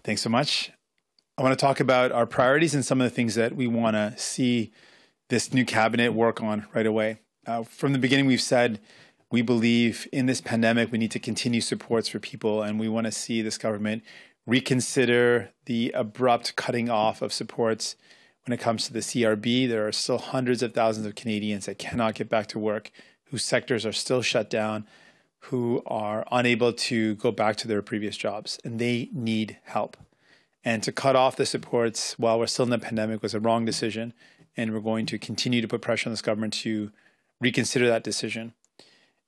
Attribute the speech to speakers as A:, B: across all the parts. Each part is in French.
A: Thanks so much. I want to talk about our priorities and some of the things that we want to see this new cabinet work on right away. From the beginning, we've said we believe in this pandemic, we need to continue supports for people, and we want to see this government reconsider the abrupt cutting off of supports when it comes to the CRB. There are still hundreds of thousands of Canadians that cannot get back to work, whose sectors are still shut down, who are unable to go back to their previous jobs, and they need help. And to cut off the supports while we're still in the pandemic was a wrong decision, and we're going to continue to put pressure on this government to reconsider that decision,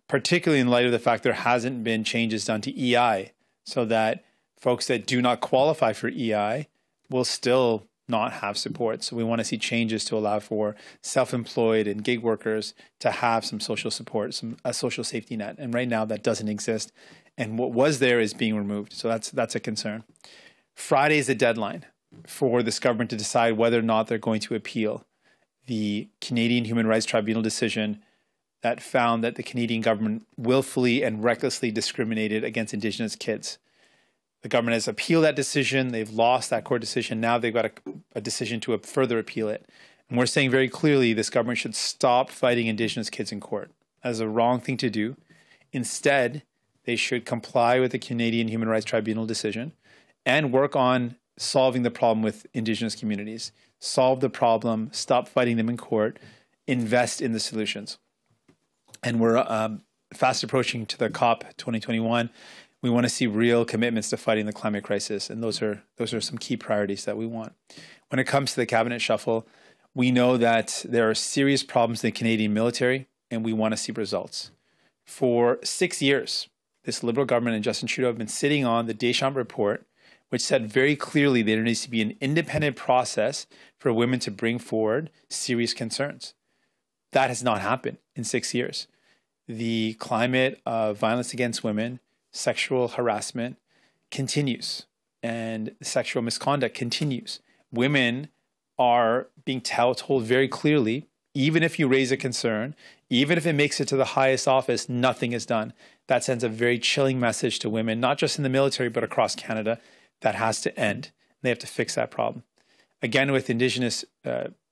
A: particularly in light of the fact there hasn't been changes done to EI, so that folks that do not qualify for EI will still not have support. So we want to see changes to allow for self-employed and gig workers to have some social support, a social safety net. And right now that doesn't exist. And what was there is being removed. So that's a concern. Friday is the deadline for this government to decide whether or not they're going to appeal the Canadian Human Rights Tribunal decision that found that the Canadian government willfully and recklessly discriminated against Indigenous kids. The government has appealed that decision. They've lost that court decision. Now they've got a decision to further appeal it. And we're saying very clearly this government should stop fighting Indigenous kids in court. That is a wrong thing to do. Instead, they should comply with the Canadian Human Rights Tribunal decision and work on solving the problem with Indigenous communities. Solve the problem, stop fighting them in court, invest in the solutions. And we're fast approaching to the COP 2021. We want to see real commitments to fighting the climate crisis, and those are some key priorities that we want. When it comes to the cabinet shuffle, we know that there are serious problems in the Canadian military, and we want to see results. For 6 years, this Liberal government and Justin Trudeau have been sitting on the Deschamps report, which said very clearly there needs to be an independent process for women to bring forward serious concerns. That has not happened in 6 years. The climate of violence against women, sexual harassment continues, and sexual misconduct continues. Women are being told very clearly, even if you raise a concern, even if it makes it to the highest office, nothing is done. That sends a very chilling message to women, not just in the military, but across Canada. That has to end. They have to fix that problem. Again, with Indigenous,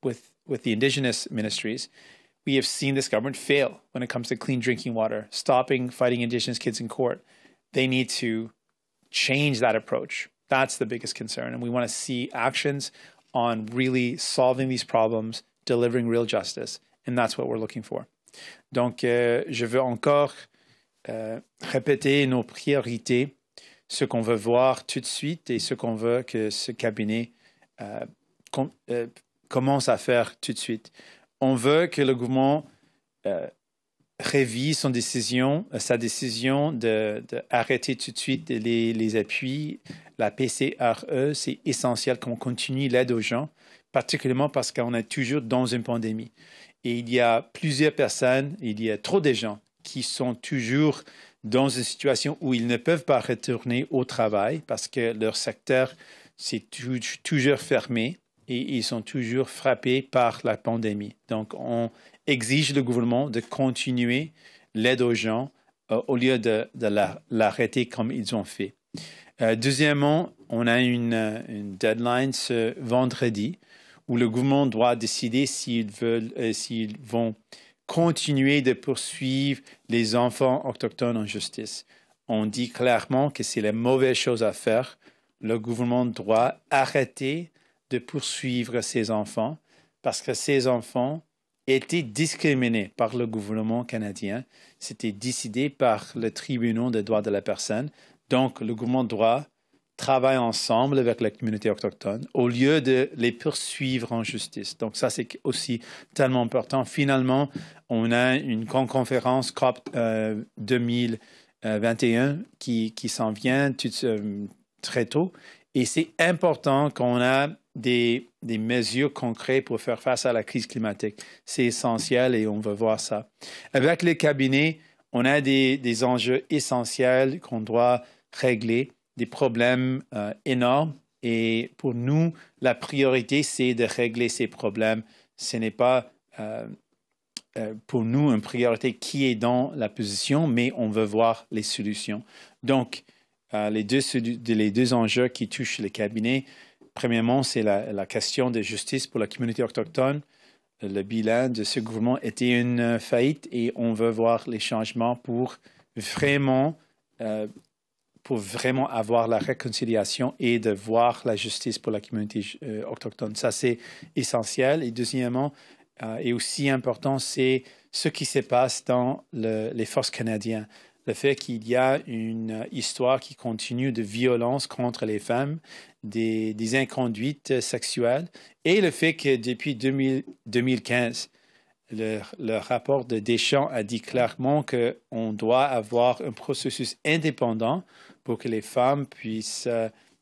A: with the Indigenous ministries, we have seen this government fail when it comes to clean drinking water, stopping fighting Indigenous kids in court. They need to change that approach. That's the biggest concern. And we want to see actions on really solving these problems, delivering real justice. And that's what we're looking for. Donc, je veux encore répéter nos priorités, ce qu'on veut voir tout de suite et ce qu'on veut que ce cabinet commence à faire tout de suite. On veut que le gouvernement révise sa décision d'arrêter tout de suite les appuis. La PCRE, c'est essentiel qu'on continue l'aide aux gens, particulièrement parce qu'on est toujours dans une pandémie. Et il y a plusieurs personnes, il y a trop de gens qui sont toujours dans une situation où ils ne peuvent pas retourner au travail parce que leur secteur, c'est toujours fermé et ils sont toujours frappés par la pandémie. Donc, on exige le gouvernement de continuer l'aide aux gens au lieu de l'arrêter comme ils ont fait. Deuxièmement, on a une deadline ce vendredi où le gouvernement doit décider s'ils vont continuer de poursuivre les enfants autochtones en justice. On dit clairement que c'est la mauvaise chose à faire. Le gouvernement doit arrêter de poursuivre ces enfants parce que ces enfants étaient discriminés par le gouvernement canadien. C'était décidé par le tribunal des droits de la personne. Donc, le gouvernement doit travailler ensemble avec la communauté autochtone au lieu de les poursuivre en justice. Donc, ça, c'est aussi tellement important. Finalement, on a une conférence COP 2021 qui s'en vient très tôt. Et c'est important qu'on a des mesures concrètes pour faire face à la crise climatique. C'est essentiel et on va voir ça. Avec le cabinet, on a des enjeux essentiels qu'on doit régler, des problèmes énormes. Et pour nous, la priorité, c'est de régler ces problèmes. Ce n'est pas pour nous une priorité qui est dans la position, mais on veut voir les solutions. Donc, les deux enjeux qui touchent les cabinets. Premièrement, c'est la question de justice pour la communauté autochtone. Le bilan de ce gouvernement était une faillite et on veut voir les changements pour vraiment avoir la réconciliation et de voir la justice pour la communauté autochtone. Ça, c'est essentiel. Et deuxièmement, et aussi important, c'est ce qui se passe dans les forces canadiennes. Le fait qu'il y a une histoire qui continue de violence contre les femmes, des inconduites sexuelles, et le fait que depuis 2015, le rapport de Deschamps a dit clairement qu'on doit avoir un processus indépendant pour que les femmes puissent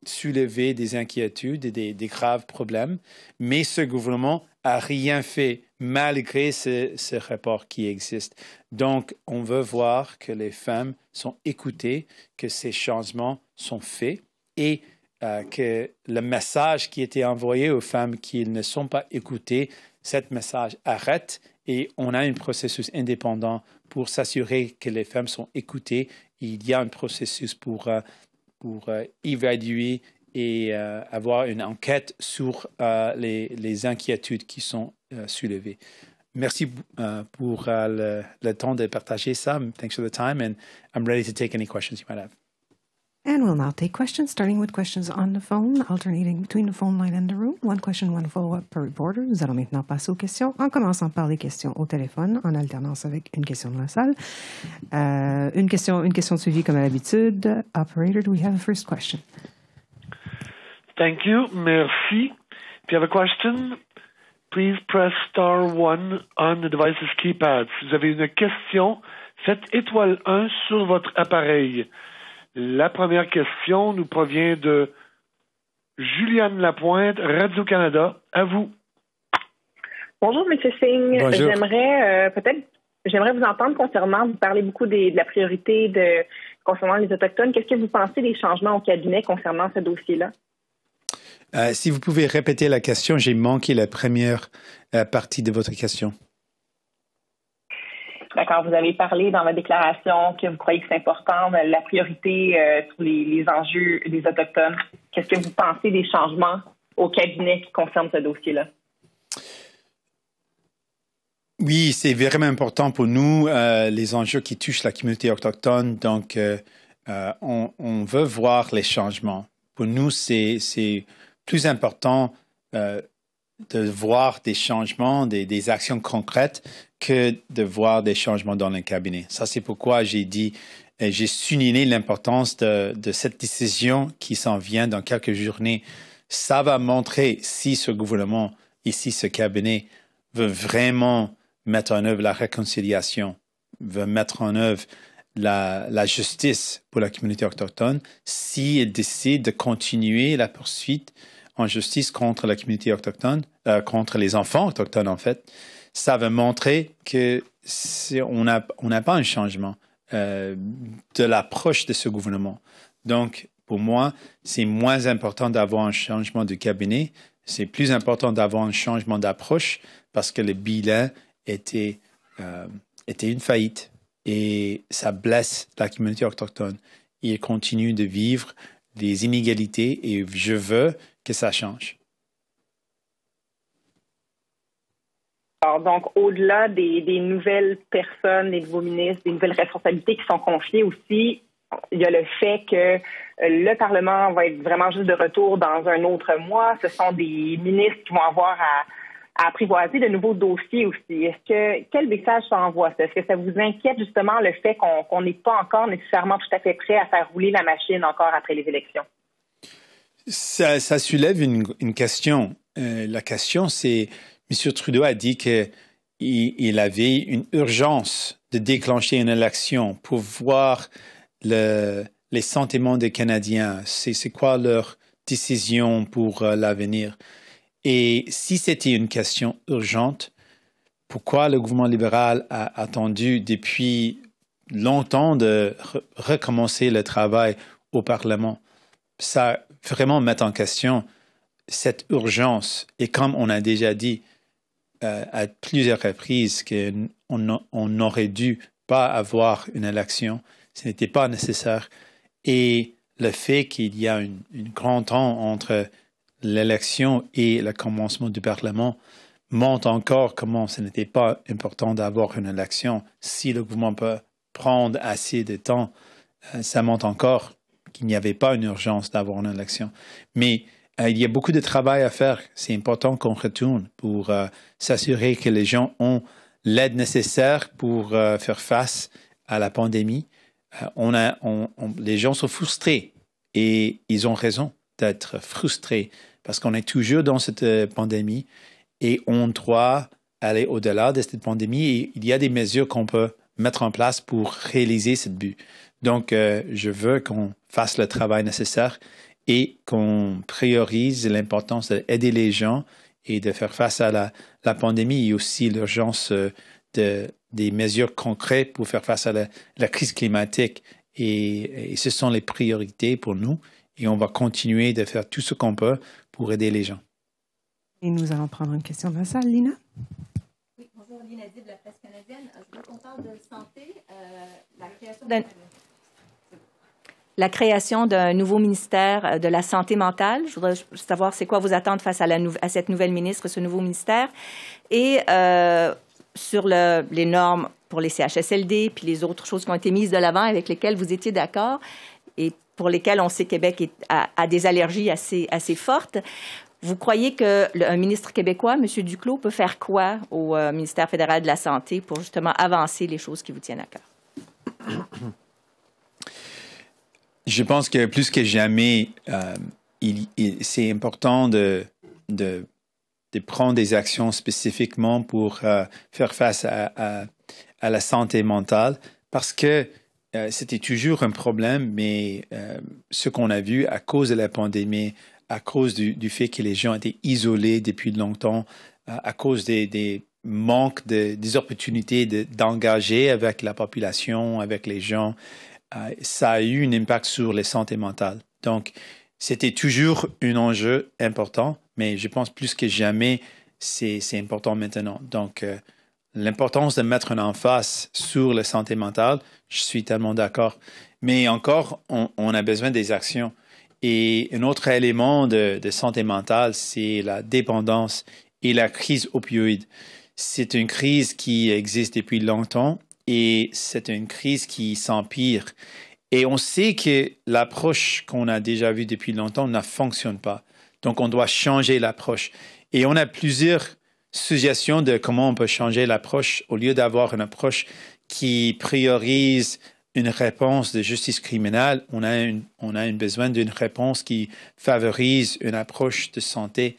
A: soulever des inquiétudes et des graves problèmes. Mais ce gouvernement n'a rien fait malgré ce rapport qui existe. Donc, on veut voir que les femmes sont écoutées, que ces changements sont faits et que le message qui était envoyé aux femmes qui ne sont pas écoutées, ce message arrête et on a un processus indépendant pour s'assurer que les femmes sont écoutées. Il y a un processus pour évaluer et avoir une enquête sur les inquiétudes qui sont soulevées. Merci pour le temps de partager ça. Thanks for the time, and I'm ready to take any questions you might have.
B: And we'll now take questions, starting with questions on the phone, alternating between the phone line and the room. One question, one follow-up per reporter. Nous allons maintenant passer aux questions, en commençant par les questions au téléphone, en alternance avec une question dans la salle. Une question suivie comme à l'habitude. Operator, do we have a first question?
C: Thank you. Merci. If you have a question, please press star 1 on the device's keypad. Si vous avez une question, faites étoile 1 sur votre appareil. La première question nous provient de Juliane Lapointe, Radio-Canada. À vous.
D: Bonjour, M. Singh.
A: Bonjour.
D: J'aimerais vous entendre concernant, vous parlez beaucoup de la priorité concernant les Autochtones. Qu'est-ce que vous pensez des changements au cabinet concernant ce dossier-là?
A: Si vous pouvez répéter la question, j'ai manqué la première partie de votre question.
D: D'accord, vous avez parlé dans votre déclaration que vous croyez que c'est important, la priorité sur les enjeux des Autochtones. Qu'est-ce que vous pensez des changements au cabinet qui concernent ce dossier-là?
A: Oui, c'est vraiment important pour nous, les enjeux qui touchent la communauté autochtone. Donc, on veut voir les changements. Pour nous, c'est plus important de voir des changements, des actions concrètes que de voir des changements dans le cabinet. Ça, c'est pourquoi j'ai souligné l'importance de cette décision qui s'en vient dans quelques journées. Ça va montrer si ce gouvernement et si ce cabinet veut vraiment mettre en œuvre la réconciliation, veut mettre en œuvre la justice pour la communauté autochtone, s'il décide de continuer la poursuite en justice contre la communauté autochtone, contre les enfants autochtones en fait, ça va montrer que on n'a pas un changement de l'approche de ce gouvernement. Donc, pour moi, c'est moins important d'avoir un changement de cabinet, c'est plus important d'avoir un changement d'approche parce que le bilan était une faillite et ça blesse la communauté autochtone. Il continue de vivre des inégalités et je veux que ça change.
D: Alors, donc, au-delà des nouvelles personnes, des nouveaux ministres, des nouvelles responsabilités qui sont confiées aussi, il y a le fait que le Parlement va être vraiment juste de retour dans un autre mois. Ce sont des ministres qui vont avoir à apprivoiser de nouveaux dossiers aussi. Quel message ça envoie ça? Est-ce que ça vous inquiète justement le fait qu'on n'est pas encore nécessairement tout à fait prêt à faire rouler la machine encore après les élections?
A: Ça soulève une question. La question, c'est M. Trudeau a dit qu'il avait une urgence de déclencher une élection pour voir les sentiments des Canadiens. C'est quoi leur décision pour l'avenir? Et si c'était une question urgente, pourquoi le gouvernement libéral a attendu depuis longtemps de recommencer le travail au Parlement? Ça vraiment met en question cette urgence. Et comme on a déjà dit à plusieurs reprises qu'on n'aurait dû pas avoir une élection, ce n'était pas nécessaire. Et le fait qu'il y a un grand temps entre l'élection et le commencement du Parlement montre encore comment ce n'était pas important d'avoir une élection. Si le gouvernement peut prendre assez de temps, ça montre encore qu'il n'y avait pas une urgence d'avoir une élection. Mais il y a beaucoup de travail à faire. C'est important qu'on retourne pour s'assurer que les gens ont l'aide nécessaire pour faire face à la pandémie. Les gens sont frustrés et ils ont raison d'être frustrés parce qu'on est toujours dans cette pandémie et on doit aller au-delà de cette pandémie. Et il y a des mesures qu'on peut mettre en place pour réaliser ce but. Donc, je veux qu'on fasse le travail nécessaire et qu'on priorise l'importance d'aider les gens et de faire face à la pandémie et aussi l'urgence des mesures concrètes pour faire face à la crise climatique. Et ce sont les priorités pour nous et on va continuer de faire tout ce qu'on peut pour aider les gens.
B: Et nous allons prendre une question de la salle. Lina?
E: Oui, bonjour, Lina Dib de la presse canadienne. Je veux qu'on parle de santé, la création d'un nouveau ministère de la santé mentale. Je voudrais savoir c'est quoi vos attentes face à cette nouvelle ministre, ce nouveau ministère. Et sur les normes pour les CHSLD, puis les autres choses qui ont été mises de l'avant avec lesquelles vous étiez d'accord et pour lesquelles on sait que Québec a des allergies assez fortes. Vous croyez qu'un ministre québécois, M. Duclos, peut faire quoi au ministère fédéral de la Santé pour justement avancer les choses qui vous tiennent à cœur?
A: Je pense que plus que jamais, c'est important de prendre des actions spécifiquement pour faire face à la santé mentale parce que c'était toujours un problème, mais ce qu'on a vu à cause de la pandémie, à cause du fait que les gens étaient isolés depuis longtemps, à cause des manques des opportunités d'engager avec la population, avec les gens, ça a eu un impact sur la santé mentale. Donc, c'était toujours un enjeu important, mais je pense plus que jamais, c'est important maintenant. Donc, l'importance de mettre un emphase sur la santé mentale, je suis tellement d'accord. Mais encore, on a besoin des actions. Et un autre élément de santé mentale, c'est la dépendance et la crise opioïde. C'est une crise qui existe depuis longtemps et c'est une crise qui s'empire. Et on sait que l'approche qu'on a déjà vue depuis longtemps ne fonctionne pas. Donc, on doit changer l'approche. Et on a plusieurs suggestions de comment on peut changer l'approche au lieu d'avoir une approche qui priorise une réponse de justice criminelle. On a besoin d'une réponse qui favorise une approche de santé,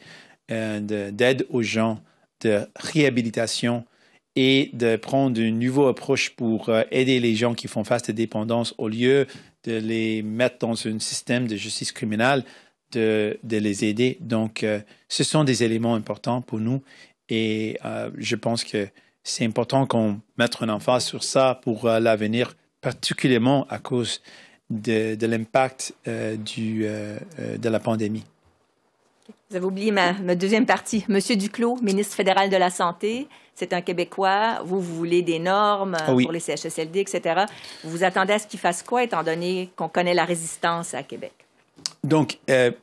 A: d'aide aux gens, de réhabilitation et de prendre une nouvelle approche pour aider les gens qui font face à la dépendance au lieu de les mettre dans un système de justice criminelle, de les aider. Donc, ce sont des éléments importants pour nous et je pense que c'est important qu'on mette un emphase sur ça pour l'avenir, particulièrement à cause de l'impact de la pandémie.
E: Vous avez oublié ma deuxième partie. Monsieur Duclos, ministre fédéral de la Santé, c'est un Québécois. Vous voulez des normes pour les CHSLD, etc. Vous vous attendez à ce qu'il fasse quoi, étant donné qu'on connaît la résistance à Québec?
A: Donc,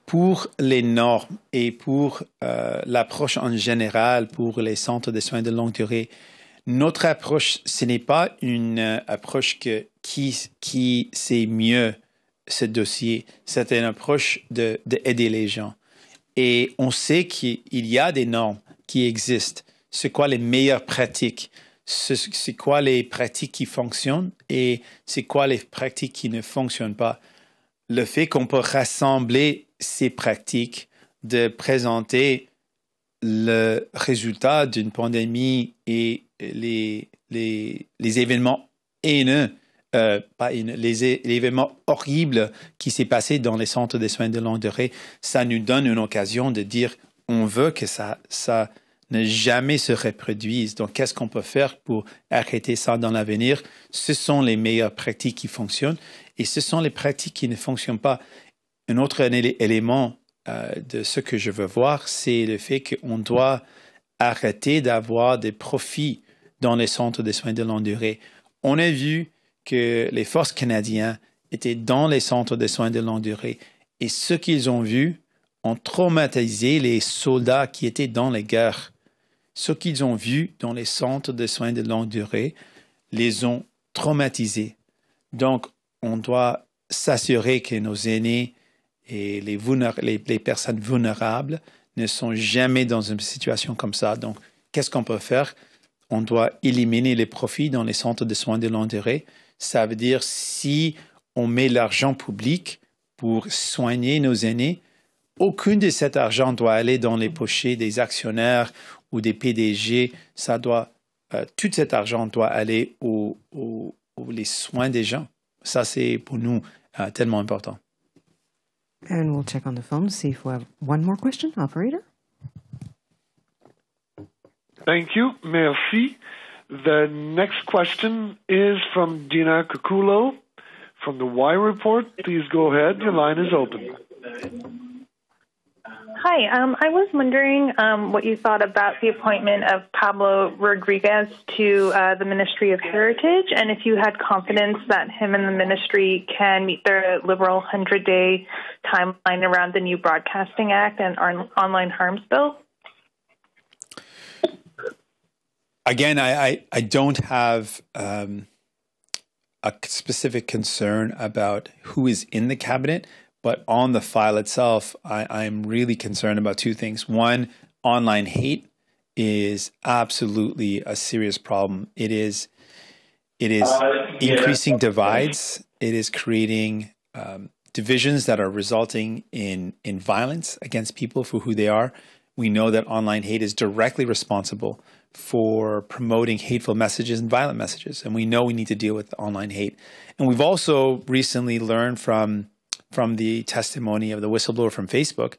A: pour les normes et pour l'approche en général pour les centres de soins de longue durée, notre approche, ce n'est pas une approche qui sait mieux ce dossier. C'est une approche d'aider les gens. Et on sait qu'il y a des normes qui existent. C'est quoi les meilleures pratiques? C'est quoi les pratiques qui fonctionnent et c'est quoi les pratiques qui ne fonctionnent pas? Le fait qu'on peut rassembler ces pratiques, de présenter le résultat d'une pandémie et les événements haineux, les événements horribles qui s'est passé dans les centres de soins de longue durée, ça nous donne une occasion de dire on veut que ça ne jamais se reproduise. Donc, qu'est-ce qu'on peut faire pour arrêter ça dans l'avenir? Ce sont les meilleures pratiques qui fonctionnent et ce sont les pratiques qui ne fonctionnent pas. Un autre élément de ce que je veux voir, c'est le fait qu'on doit arrêter d'avoir des profits dans les centres de soins de longue durée. On a vu que les forces canadiennes étaient dans les centres de soins de longue durée. Et ce qu'ils ont vu ont traumatisé les soldats qui étaient dans les guerres. Ce qu'ils ont vu dans les centres de soins de longue durée les ont traumatisés. Donc, on doit s'assurer que nos aînés et les personnes vulnérables ne sont jamais dans une situation comme ça. Donc, qu'est-ce qu'on peut faire? On doit éliminer les profits dans les centres de soins de longue durée. Ça veut dire si on met l'argent public pour soigner nos aînés, aucun de cet argent doit aller dans les pochets des actionnaires ou des PDG. Tout cet argent doit aller aux les soins des gens. Ça, c'est pour nous tellement important.
B: And we'll check on the phone to see if we have one more question. Operator?
C: Thank you. Merci. The next question is from Dina Kukulo from the Y Report. Please go ahead. Your line is open.
F: Hi. I was wondering what you thought about the appointment of Pablo Rodriguez to the Ministry of Heritage, and if you had confidence that him and the ministry can meet their Liberal 100-day timeline around the new Broadcasting Act and online harms bill.
A: Again, I don't have a specific concern about who is in the cabinet, but on the file itself, I'm really concerned about two things. One, online hate is absolutely a serious problem. It is increasing divides. It is creating divisions that are resulting in violence against people for who they are. We know that online hate is directly responsible for promoting hateful messages and violent messages. And we know we need to deal with online hate. And we've also recently learned from the testimony of the whistleblower from Facebook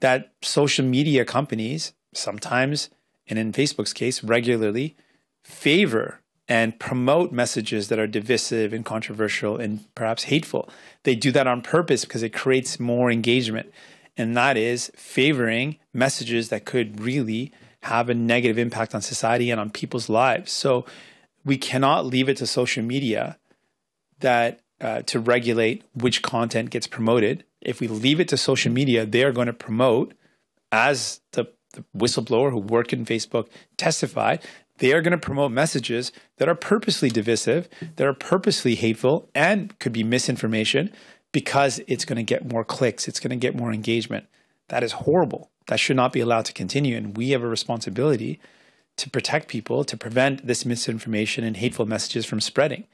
A: that social media companies sometimes, and in Facebook's case, regularly favor and promote messages that are divisive and controversial and perhaps hateful. They do that on purpose because it creates more engagement. And that is favoring messages that could really have a negative impact on society and on people's lives. So we cannot leave it to social media to regulate which content gets promoted. If we leave it to social media, they are going to promote, as the whistleblower who worked in Facebook testified, they are going to promote messages that are purposely divisive, that are purposely hateful, and could be misinformation because it's going to get more clicks, it's going to get more engagement. That is horrible. That should not be allowed to continue. And we have a responsibility to protect people, to prevent this misinformation and hateful messages from spreading.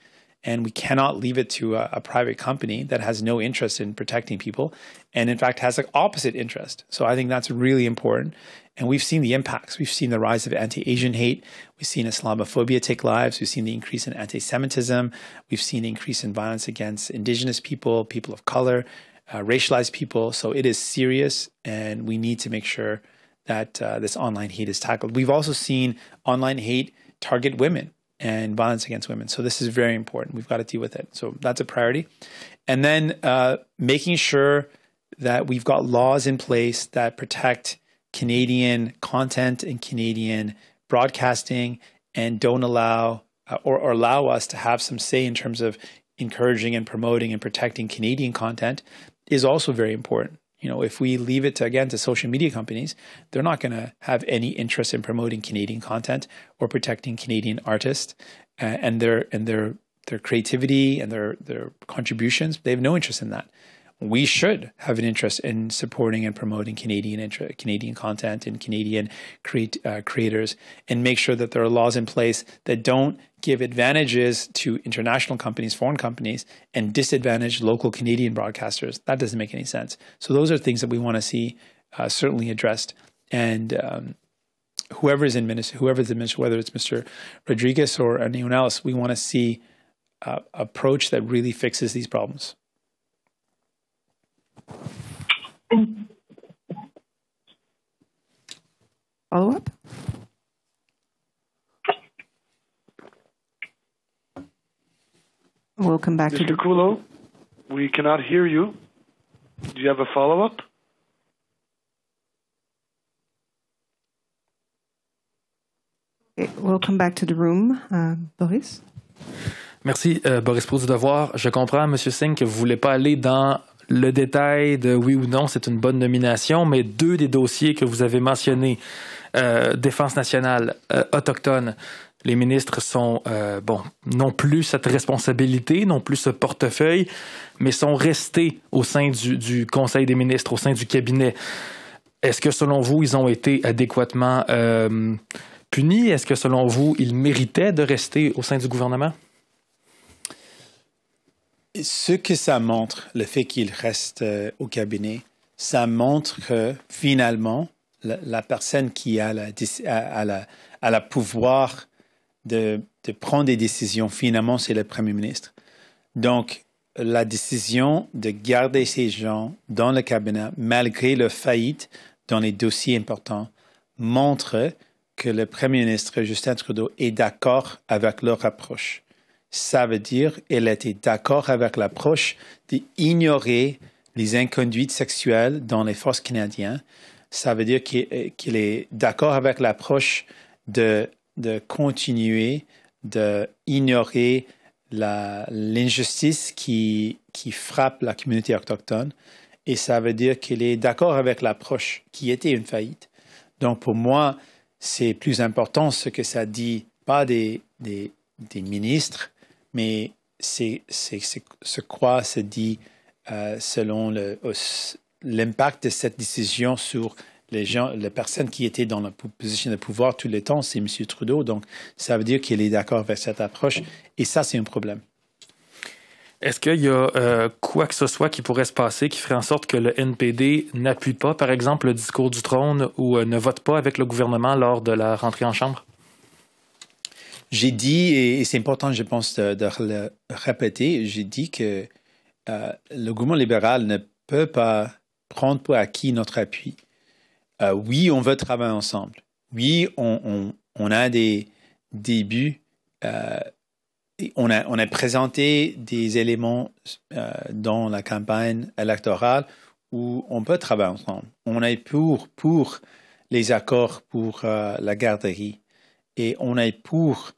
A: And we cannot leave it to a private company that has no interest in protecting people and, in fact, has an opposite interest. So I think that's really important. And we've seen the impacts. We've seen the rise of anti-Asian hate. We've seen Islamophobia take lives. We've seen the increase in anti-Semitism. We've seen the increase in violence against Indigenous people, people of color, racialized people. So it is serious, and we need to make sure that this online hate is tackled. We've also seen online hate target women and violence against women. So this is very important. We've got to deal with it. So that's a priority. And then making sure that we've got laws in place that protect Canadian content and Canadian broadcasting and don't allow or allow us to have some say in terms of encouraging and promoting and protecting Canadian content is also very important. You know, if we leave it to social media companies, they're not going to have any interest in promoting Canadian content or protecting Canadian artists and their creativity and their contributions. They have no interest in that. We should have an interest in supporting and promoting Canadian content and Canadian creators, and make sure that there are laws in place that don't give advantages to international companies, foreign companies, and disadvantage local Canadian broadcasters. That doesn't make any sense. So those are things that we want to see certainly addressed. And whoever's the minister, whether it's Mr. Rodriguez or anyone else, we want to see an approach that really fixes these problems.
B: Follow up? We'll come back to
C: Mr. Kulo, we cannot hear you. Do you have a follow-up?
B: Okay, we'll come back to the room. Boris?
G: Merci, Boris Proulx du Devoir. Je comprends, M. Singh, que vous ne voulez pas aller dans le détail de oui ou non, c'est une bonne nomination, mais 2 des dossiers que vous avez mentionnés, défense nationale, autochtone, les ministres sont, n'ont plus cette responsabilité, n'ont plus ce portefeuille, mais sont restés au sein du Conseil des ministres, au sein du cabinet. Est-ce que, selon vous, ils ont été adéquatement punis? Est-ce que, selon vous, ils méritaient de rester au sein du gouvernement?
A: Ce que ça montre, le fait qu'ils restent au cabinet, ça montre que, finalement, la personne qui a le pouvoir de prendre des décisions, finalement, c'est le premier ministre. Donc, la décision de garder ces gens dans le cabinet, malgré leur faillite dans les dossiers importants, montre que le premier ministre, Justin Trudeau, est d'accord avec leur approche. Ça veut dire qu'elle était d'accord avec l'approche d'ignorer les inconduites sexuelles dans les forces canadiennes. Ça veut dire qu'il est d'accord avec l'approche de continuer d'ignorer l'injustice qui frappe la communauté autochtone. Et ça veut dire qu'il est d'accord avec l'approche qui était une faillite. Donc, pour moi, c'est plus important ce que ça dit, pas des ministres, mais c'est ce quoi se dit selon l'impact de cette décision sur les personnes qui étaient dans la position de pouvoir tout le temps, c'est M. Trudeau. Donc, ça veut dire qu'il est d'accord avec cette approche. Et ça, c'est un problème.
G: Est-ce qu'il y a quoi que ce soit qui pourrait se passer qui ferait en sorte que le NPD n'appuie pas, par exemple, le discours du trône ou ne vote pas avec le gouvernement lors de la rentrée en chambre?
A: J'ai dit, et c'est important, je pense, de le répéter, j'ai dit que le gouvernement libéral ne peut pas prendre pour acquis notre appui. Oui, on veut travailler ensemble. Oui, on a des débuts. On a présenté des éléments dans la campagne électorale où on peut travailler ensemble. On est pour les accords pour la garderie et on est pour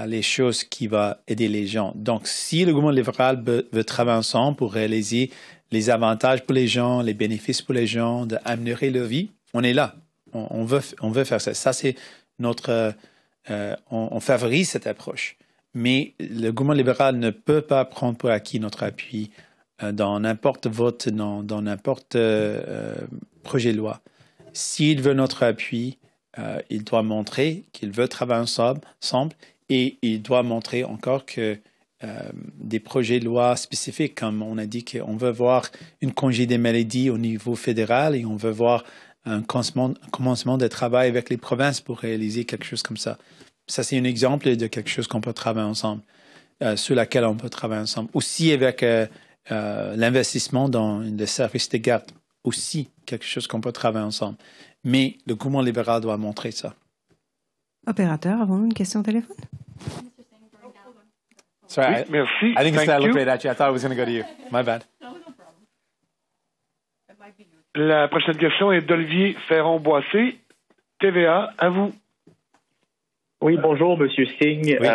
A: les choses qui vont aider les gens. Donc, si le gouvernement libéral veut travailler ensemble pour réaliser les avantages pour les gens, les bénéfices pour les gens, d'améliorer leur vie, on est là. On veut faire ça. Ça, c'est notre... on favorise cette approche. Mais le gouvernement libéral ne peut pas prendre pour acquis notre appui dans n'importe vote, dans n'importe projet de loi. S'il veut notre appui, il doit montrer qu'il veut travailler ensemble et il doit montrer encore que des projets de loi spécifiques, comme on a dit qu'on veut voir une congé des maladies au niveau fédéral et on veut voir un commencement de travail avec les provinces pour réaliser quelque chose comme ça. Ça, c'est un exemple de quelque chose qu'on peut travailler ensemble, sur laquelle on peut travailler ensemble. Aussi avec l'investissement dans le service de garde, aussi quelque chose qu'on peut travailler ensemble. Mais le gouvernement libéral doit montrer ça.
B: Opérateur, avons-nous une question au téléphone?
A: Sorry,
C: Oui, merci.
A: I think
C: Thank
A: I looked
C: you.
A: right at you. I thought it was going to go to you. My bad.
C: La prochaine question est d'Olivier Ferron-Boissé, TVA, à vous.
H: Oui, bonjour, Monsieur Singh.
A: Oui.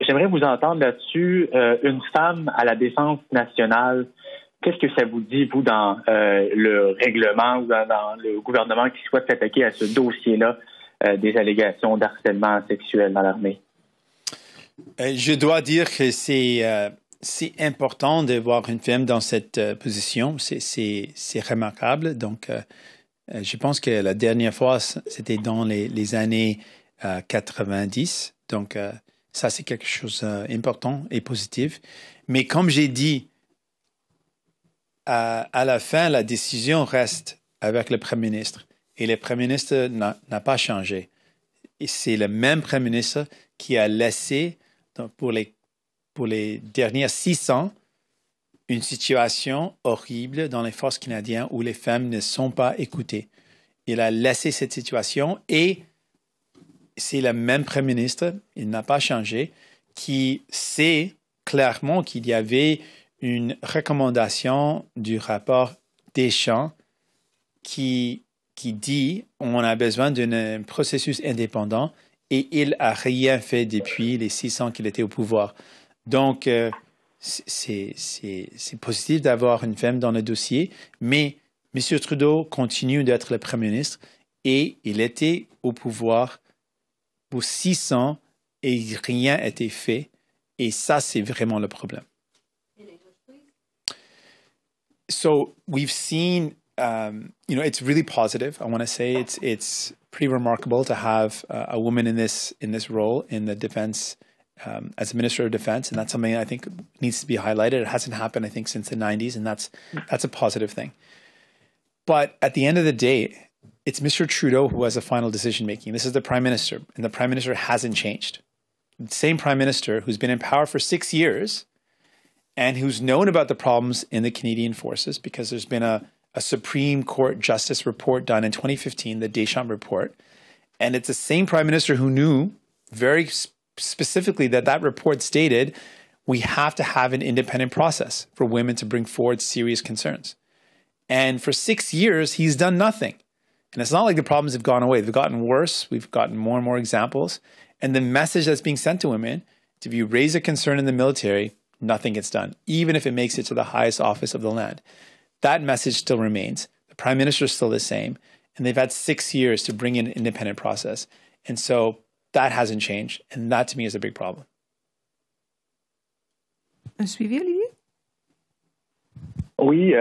H: J'aimerais vous entendre là-dessus. Une femme à la défense nationale, qu'est-ce que ça vous dit, vous, dans le règlement ou dans le gouvernement qui souhaite s'attaquer à ce dossier-là des allégations d'harcèlement sexuel dans l'armée?
A: Je dois dire que c'est important de voir une femme dans cette position. C'est remarquable. Donc, je pense que la dernière fois, c'était dans les années 90. Donc, ça, c'est quelque chose d'important et positif. Mais comme j'ai dit, à la fin, la décision reste avec le Premier ministre. Et le Premier ministre n'a pas changé. Et c'est le même Premier ministre qui a laissé, pour les dernières 6 ans, une situation horrible dans les forces canadiennes où les femmes ne sont pas écoutées. Il a laissé cette situation et c'est le même Premier ministre, il n'a pas changé, qui sait clairement qu'il y avait une recommandation du rapport Deschamps qui dit on a besoin d'un processus indépendant et il n'a rien fait depuis les 6 ans qu'il était au pouvoir. Donc, c'est positif d'avoir une femme dans le dossier, mais M. Trudeau continue d'être le Premier ministre et il était au pouvoir pour 6 ans et rien n'a été fait. Et ça, c'est vraiment le problème. So we've seen, it's really positive. I want to say it's pretty remarkable to have a woman in this role in the defense as a Minister of Defense, and that's something I think needs to be highlighted. It hasn't happened, I think, since the 90s, and that's a positive thing. But at the end of the day, it's Mr. Trudeau who has the final decision making. This is the Prime Minister, and the Prime Minister hasn't changed. The same Prime Minister who's been in power for 6 years and who's known about the problems in the Canadian forces because there's been a Supreme Court Justice report done in 2015, the Deschamps report. And it's the same Prime Minister who knew very specifically that report stated we have to have an independent process for women to bring forward serious concerns. And for 6 years, he's done nothing. And it's not like the problems have gone away. They've gotten worse. We've gotten more and more examples. And the message that's being sent to women, if you raise a concern in the military, nothing gets done, even if it makes it to the highest office of the land. That message still remains. The Prime Minister is still the same. And they've had 6 years to bring in an independent process. And so that hasn't changed. And that, to me, is a big problem.
B: Un suivi, Olivier?
H: Oui.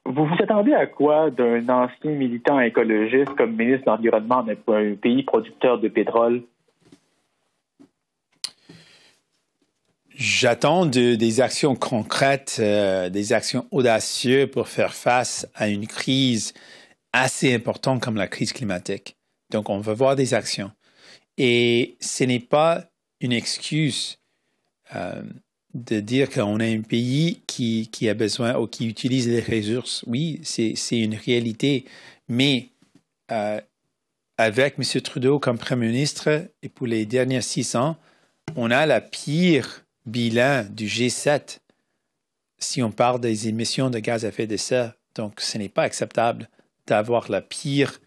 H: Vous vous attendez à quoi d'un ancien militant écologiste comme ministre de l'Environnement d'un pays producteur de pétrole?
A: J'attends des actions concrètes, des actions audacieuses pour faire face à une crise assez importante comme la crise climatique. Donc, on va voir des actions. Et ce n'est pas une excuse de dire qu'on a un pays qui a besoin ou qui utilise les ressources. Oui, c'est une réalité. Mais avec M. Trudeau comme Premier ministre, et pour les derniers 6 ans, on a la pire bilan du G7 si on parle des émissions de gaz à effet de serre. Donc, ce n'est pas acceptable d'avoir la pire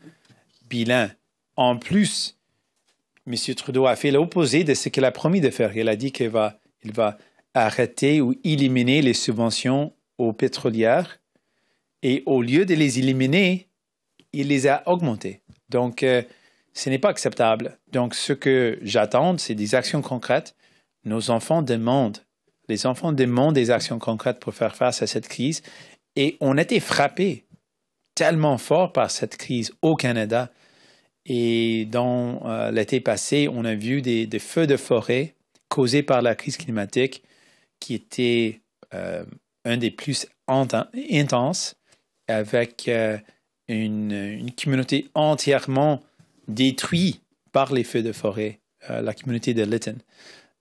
A: bilan. En plus, M. Trudeau a fait l'opposé de ce qu'il a promis de faire. Il a dit qu'il va arrêter ou éliminer les subventions aux pétrolières. Et au lieu de les éliminer, il les a augmentées. Donc, ce n'est pas acceptable. Donc, ce que j'attends, c'est des actions concrètes. Les enfants demandent des actions concrètes pour faire face à cette crise. Et on a été frappés tellement fort par cette crise au Canada. Et dans l'été passé, on a vu des feux de forêt causés par la crise climatique qui étaient un des plus intenses, avec une communauté entièrement détruite par les feux de forêt, la communauté de Lytton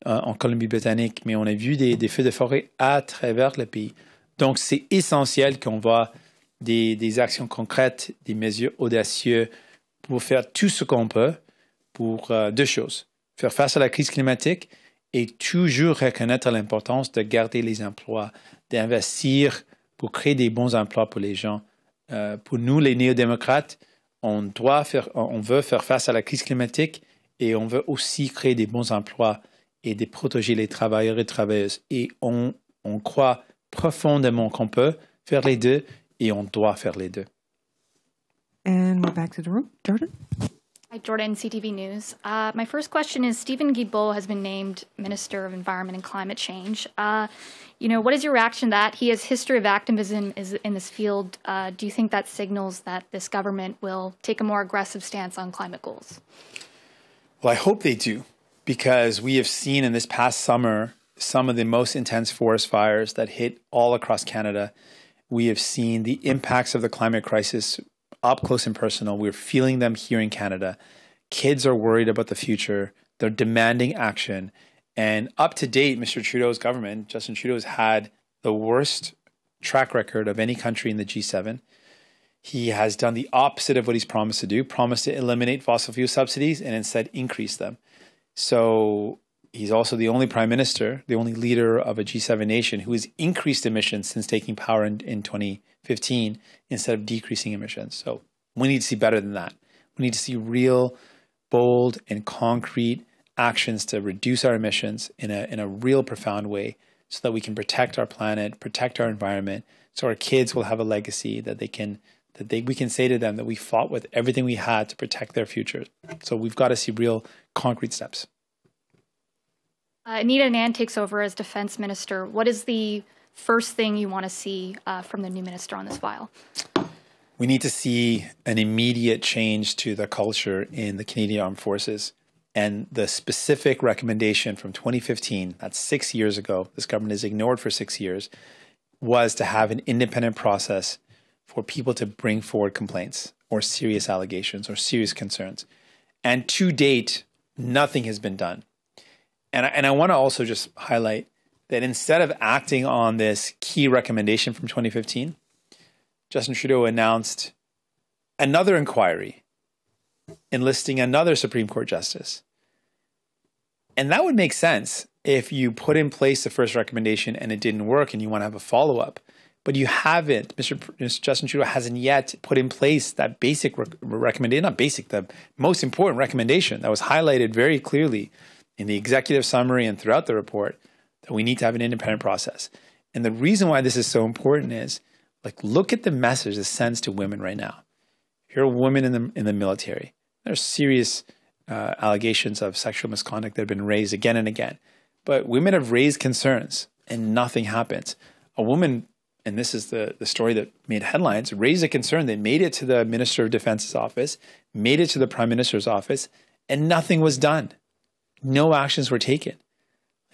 A: en Colombie-Britannique. Mais on a vu des feux de forêt à travers le pays. Donc, c'est essentiel qu'on voit des actions concrètes, des mesures audacieuses pour faire tout ce qu'on peut pour 2 choses. Faire face à la crise climatique et toujours reconnaître l'importance de garder les emplois, d'investir pour créer des bons emplois pour les gens. Pour nous, les néo-démocrates, on veut faire face à la crise climatique et on veut aussi créer des bons emplois et de protéger les travailleurs et travailleuses. Et on croit profondément qu'on peut faire les deux et on doit faire les deux.
B: And we're back to the room. Jordan?
I: Hi, Jordan, CTV News. My first question is, Stephen Guilbeault has been named Minister of Environment and Climate Change. What is your reaction to that? He has history of activism in this field. Do you think that signals that this government will take a more aggressive stance on climate goals?
A: Well, I hope they do, because we have seen in this past summer some of the most intense forest fires that hit all across Canada. We have seen the impacts of the climate crisis up close and personal. We're feeling them here in Canada. Kids are worried about the future. They're demanding action. And up to date, Mr. Trudeau's government, Justin Trudeau's had the worst track record of any country in the G7. He has done the opposite of what he's promised to do, promised to eliminate fossil fuel subsidies and instead increase them. So he's also the only prime minister, the only leader of a G7 nation who has increased emissions since taking power in 2015 instead of decreasing emissions. So we need to see better than that. We need to see real, bold, and concrete actions to reduce our emissions in a real profound way so that we can protect our planet, protect our environment, so our kids will have a legacy that we can say to them that we fought with everything we had to protect their future. So we've got to see real concrete steps.
I: Anita Anand takes over as defense minister. What is the first thing you want to see from the new minister on this file?
A: We need to see an immediate change to the culture in the Canadian Armed Forces. And the specific recommendation from 2015, that's 6 years ago, this government has ignored for 6 years, was to have an independent process for people to bring forward complaints or serious allegations or serious concerns. And to date, nothing has been done. And I want to also just highlight that instead of acting on this key recommendation from 2015, Justin Trudeau announced another inquiry enlisting another Supreme Court justice. And that would make sense if you put in place the first recommendation and it didn't work and you want to have a follow-up. But you haven't. Mr. Justin Trudeau hasn't yet put in place that basic recommendation, not basic, the most important recommendation that was highlighted very clearly in the executive summary and throughout the report, that we need to have an independent process. And the reason why this is so important is, like, look at the message it sends to women right now. If you're a woman in the military, there's serious allegations of sexual misconduct that have been raised again and again. But women have raised concerns and nothing happens. A woman, and this is the story that made headlines, raised a concern. They made it to the Minister of Defense's office, made it to the Prime Minister's office, and nothing was done. No actions were taken.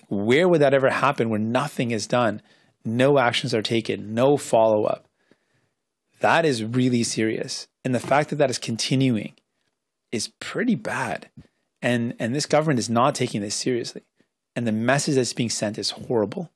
A: Where would that ever happen where nothing is done? No actions are taken, no follow-up. That is really serious. And the fact that that is continuing is pretty bad. And this government is not taking this seriously. And the message that's being sent is horrible.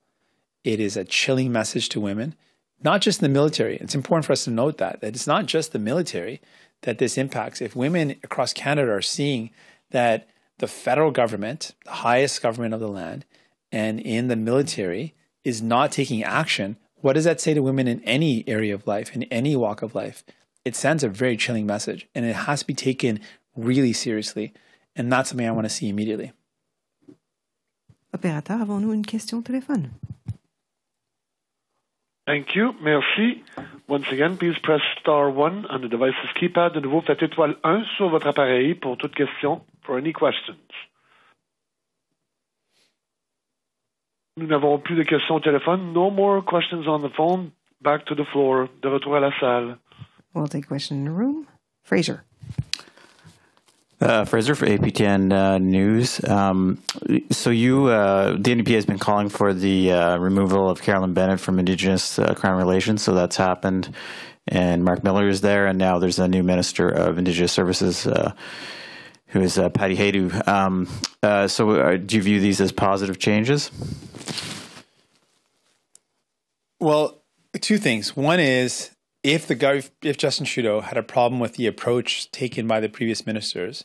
A: It is a chilling message to women, not just in the military. It's important for us to note that it's not just the military that this impacts. If women across Canada are seeing that the federal government, the highest government of the land, and in the military is not taking action, what does that say to women in any area of life, in any walk of life? It sends a very chilling message, and it has to be taken really seriously. And that's something I want to see immediately.
B: Opérateur, avons-nous une question au téléphone?
C: Thank you. Merci. Once again, please press star 1 on the device's keypad. De nouveau, faites étoile 1 sur votre appareil pour toute question, for any questions. Nous n'avons plus de questions au téléphone. No more questions on the phone. Back to the floor. De retour à la salle.
B: We'll take a question in the room. Fraser.
J: Fraser for APTN News. So the NDP has been calling for the removal of Carolyn Bennett from Indigenous Crown Relations. So that's happened. And Mark Miller is there. And now there's a new Minister of Indigenous Services who is Patty Haydu. So do you view these as positive changes?
A: Well, two things. One is, if Justin Trudeau had a problem with the approach taken by the previous ministers,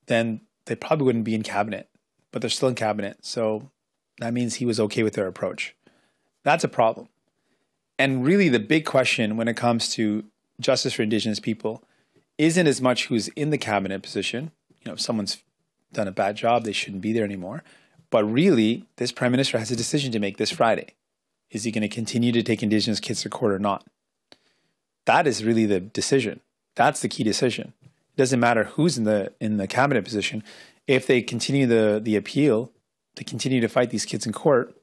A: then they probably wouldn't be in cabinet, but they're still in cabinet. So that means he was okay with their approach. That's a problem. And really the big question when it comes to justice for Indigenous people isn't as much who's in the cabinet position. If someone's done a bad job, they shouldn't be there anymore. But really, this Prime Minister has a decision to make this Friday. Is he going to continue to take Indigenous kids to court or not? That is really the decision. That's the key decision. It doesn't matter who's in the cabinet position. If they continue the appeal, they continue to fight these kids in court,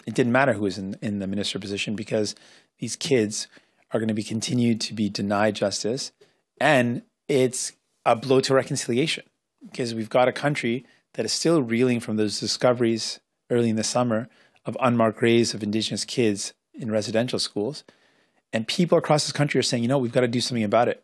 A: it didn't matter who was in the minister position, because these kids are going to be continued to be denied justice. And it's a blow to reconciliation, because we've got a country that is still reeling from those discoveries early in the summer of unmarked graves of Indigenous kids in residential schools. And people across this country are saying, we've got to do something about it.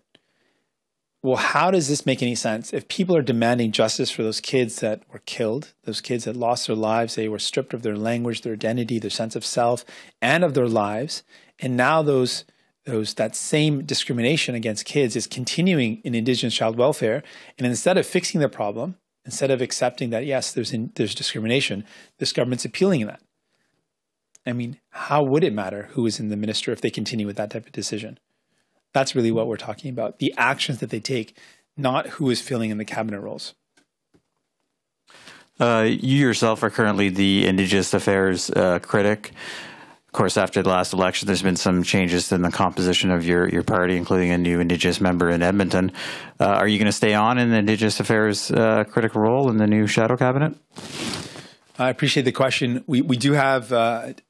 A: Well, how does this make any sense? If people are demanding justice for those kids that were killed, those kids that lost their lives, they were stripped of their language, their identity, their sense of self, and of their lives, and now that same discrimination against kids is continuing in Indigenous child welfare, and instead of fixing the problem, instead of accepting that, yes, there's discrimination, this government's appealing that. I mean, how would it matter who is in the minister if they continue with that type of decision? That's really what we're talking about. The actions that they take, not who is filling in the cabinet roles.
J: You yourself are currently the Indigenous Affairs critic. Of course, after the last election, there's been some changes in the composition of your party, including a new Indigenous member in Edmonton. Are you going to stay on in the Indigenous Affairs critical role in the new shadow cabinet?
A: I appreciate the question. We do have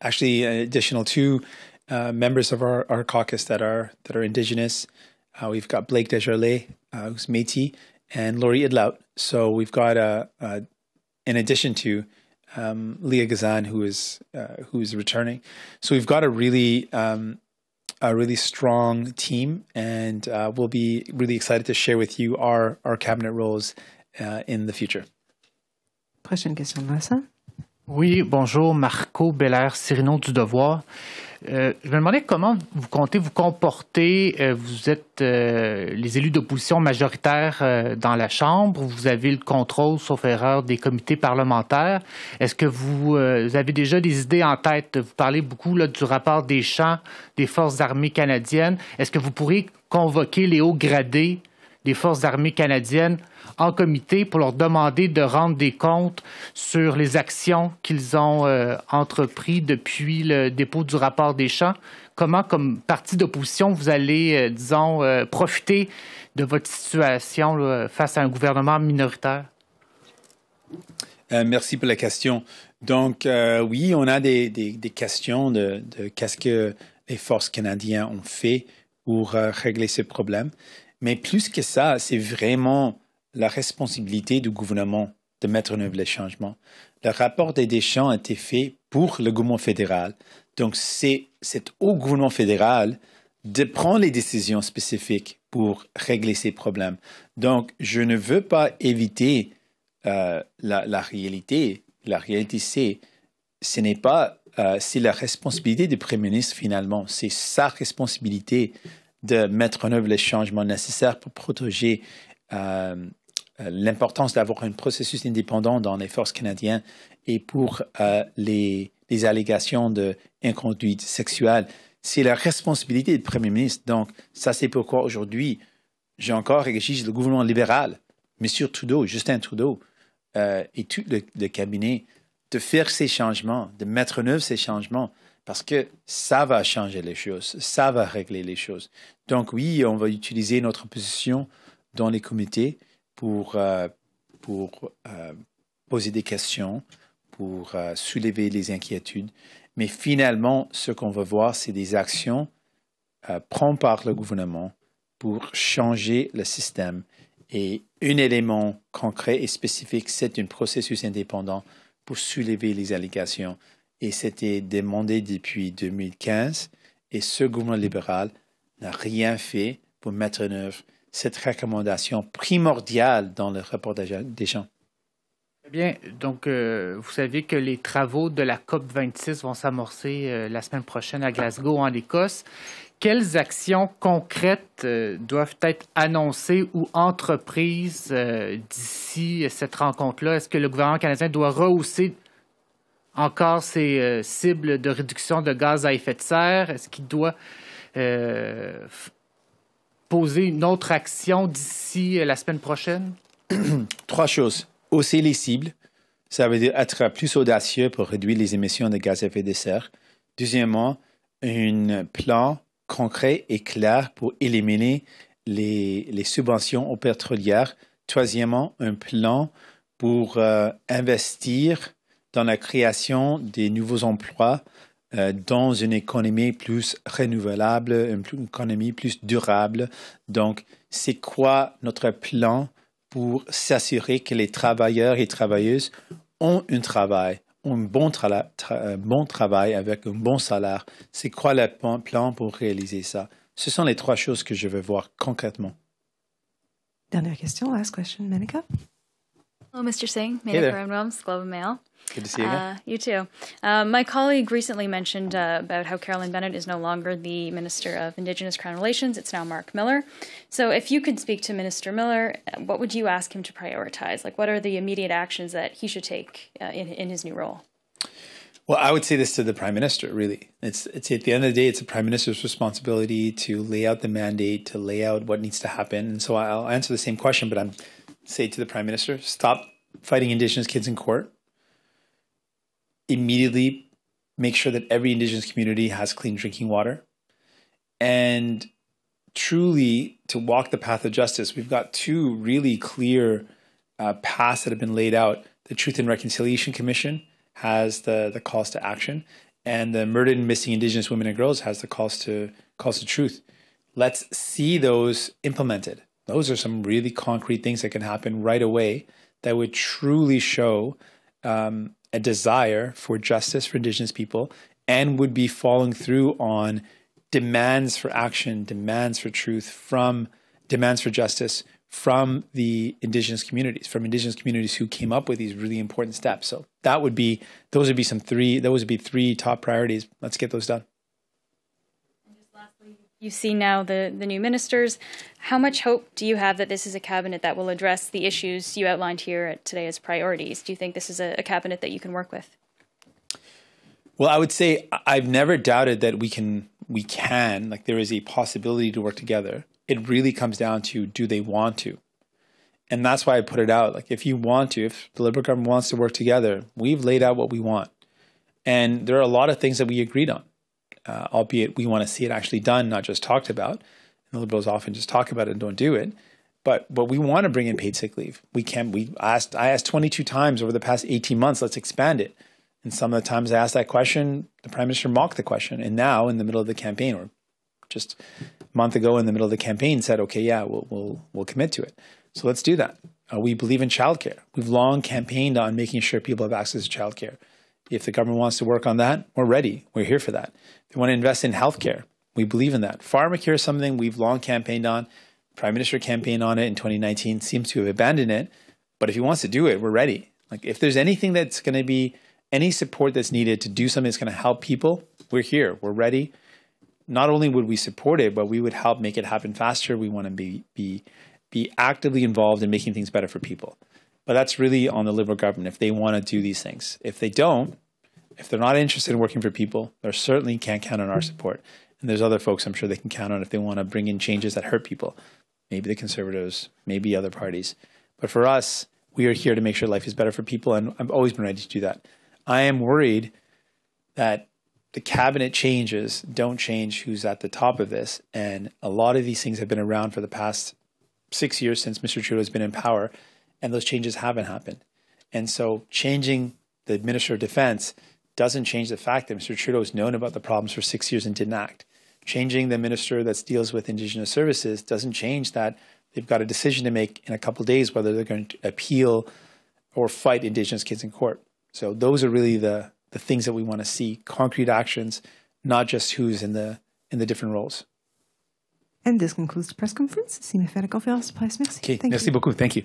A: actually an additional two members of our caucus that are Indigenous. We've got Blake Desjardins, who's Métis, and Laurie Idlout. So we've got in addition to Leah Gazan, who is returning. So we've got a really strong team, and we'll be really excited to share with you our cabinet roles in the future.
B: Prochaine question, Vincent.
K: Oui, bonjour, Marco Belair-Cirino du Devoir. Je me demandais comment vous comptez vous comporter. Vous êtes les élus d'opposition majoritaires dans la Chambre. Vous avez le contrôle, sauf erreur, des comités parlementaires. Est-ce que vous avez déjà des idées en tête? Vous parlez beaucoup là, du rapport des champs des Forces armées canadiennes. Est-ce que vous pourriez convoquer les hauts gradés des Forces armées canadiennes en comité pour leur demander de rendre des comptes sur les actions qu'ils ont entreprises depuis le dépôt du rapport des champs? Comment, comme parti d'opposition, vous allez, profiter de votre situation là, face à un gouvernement minoritaire?
A: Merci pour la question. Donc, oui, on a des questions de qu'est-ce que les forces canadiennes ont fait pour régler ce problème. Mais plus que ça, c'est vraiment la responsabilité du gouvernement de mettre en œuvre les changements. Le rapport des Deschamps a été fait pour le gouvernement fédéral. Donc, c'est au gouvernement fédéral de prendre les décisions spécifiques pour régler ces problèmes. Donc, je ne veux pas éviter la réalité. La réalité, ce n'est pas, c'est la responsabilité du Premier ministre finalement. C'est sa responsabilité de mettre en œuvre les changements nécessaires pour protéger l'importance d'avoir un processus indépendant dans les forces canadiennes et pour les allégations d'inconduite sexuelle. C'est la responsabilité du Premier ministre. Donc, ça, c'est pourquoi aujourd'hui, j'ai encore exigé le gouvernement libéral, M. Trudeau, Justin Trudeau, et tout le cabinet, de faire ces changements, de mettre en œuvre ces changements, parce que ça va changer les choses, ça va régler les choses. Donc oui, on va utiliser notre position dans les comités pour poser des questions, pour soulever les inquiétudes. Mais finalement, ce qu'on va voir, c'est des actions prises par le gouvernement pour changer le système. Et un élément concret et spécifique, c'est un processus indépendant pour soulever les allégations. Et c'était demandé depuis 2015. Et ce gouvernement libéral n'a rien fait pour mettre en œuvre cette recommandation primordiale dans le rapport des gens.
K: Très bien. Donc, vous savez que les travaux de la COP26 vont s'amorcer la semaine prochaine à Glasgow, en Écosse. Quelles actions concrètes doivent être annoncées ou entreprises d'ici cette rencontre-là? Est-ce que le gouvernement canadien doit rehausser encore ses cibles de réduction de gaz à effet de serre? Est-ce qu'il doit poser une autre action d'ici la semaine prochaine?
A: Trois choses. Hausser les cibles, ça veut dire être plus audacieux pour réduire les émissions de gaz à effet de serre. Deuxièmement, un plan concret et clair pour éliminer les subventions aux pétrolières. Troisièmement, un plan pour investir dans la création des nouveaux emplois dans une économie plus renouvelable, une économie plus durable. Donc, c'est quoi notre plan pour s'assurer que les travailleurs et travailleuses ont un travail, un bon travail avec un bon salaire? C'est quoi le plan pour réaliser ça? Ce sont les trois choses que je veux voir concrètement.
B: Dernière question, last question, Menika.
I: Hello, Mr. Singh. Menika Ramrams, Globe and Mail.
A: Good to see you again.
I: You too. My colleague recently mentioned about how Carolyn Bennett is no longer the Minister of Indigenous Crown Relations. It's now Mark Miller. So if you could speak to Minister Miller, what would you ask him to prioritize? Like, what are the immediate actions that he should take in his new role?
A: Well, I would say this to the Prime Minister, really. It's at the end of the day, it's the Prime Minister's responsibility to lay out the mandate, to lay out what needs to happen. And so I'll answer the same question, but I'm say to the Prime Minister, stop fighting Indigenous kids in court, immediately make sure that every Indigenous community has clean drinking water, and truly to walk the path of justice. We've got two really clear paths that have been laid out. The Truth and Reconciliation Commission has the calls to action, and the Murdered and Missing Indigenous Women and Girls has the calls to truth. Let's see those implemented. Those are some really concrete things that can happen right away that would truly show a desire for justice for Indigenous people, and would be following through on demands for action, demands for truth, demands for justice from the Indigenous communities who came up with these really important steps. So those would be three top priorities. Let's get those done.
L: And just lastly, you see now the new ministers. How much hope do you have that this is a cabinet that will address the issues you outlined here today as priorities? Do you think this is a cabinet that you can work with?
A: Well, I would say I've never doubted that we can, like there is a possibility to work together. It really comes down to, do they want to? And that's why I put it out. Like, if you want to, if the Liberal government wants to work together, we've laid out what we want. And there are a lot of things that we agreed on, albeit we want to see it actually done, not just talked about. And the Liberals often just talk about it and don't do it. But we want to bring in paid sick leave. I asked 22 times over the past 18 months, let's expand it. And some of the times I asked that question, the Prime Minister mocked the question. And now, in the middle of the campaign, or just a month ago in the middle of the campaign, said, okay, yeah, we'll commit to it. So let's do that. We believe in childcare. We've long campaigned on making sure people have access to childcare. If the government wants to work on that, we're ready. We're here for that. If they want to invest in healthcare, we believe in that. Pharmacare is something we've long campaigned on. Prime Minister campaigned on it in 2019, seems to have abandoned it. But if he wants to do it, we're ready. Like, if there's anything that's going to be any support that's needed to do something that's going to help people, we're here. We're ready. Not only would we support it, but we would help make it happen faster. We want to be actively involved in making things better for people. But that's really on the Liberal government if they want to do these things. If they don't, if they're not interested in working for people, they certainly can't count on our support. And there's other folks I'm sure they can count on if they want to bring in changes that hurt people. Maybe the Conservatives, maybe other parties. But for us, we are here to make sure life is better for people, and I've always been ready to do that. I am worried that the cabinet changes don't change who's at the top of this. And a lot of these things have been around for the past 6 years since Mr. Trudeau has been in power, and those changes haven't happened. And so changing the Minister of Defense doesn't change the fact that Mr. Trudeau has known about the problems for 6 years and didn't act. Changing the minister that deals with Indigenous services doesn't change that they've got a decision to make in a couple of days whether they're going to appeal or fight Indigenous kids in court. So those are really the things that we want to see, concrete actions, not just who's in the different roles.
B: And this concludes the press conference. Si me fait la conférence de presse. Merci.
A: Okay, merci beaucoup. Thank you.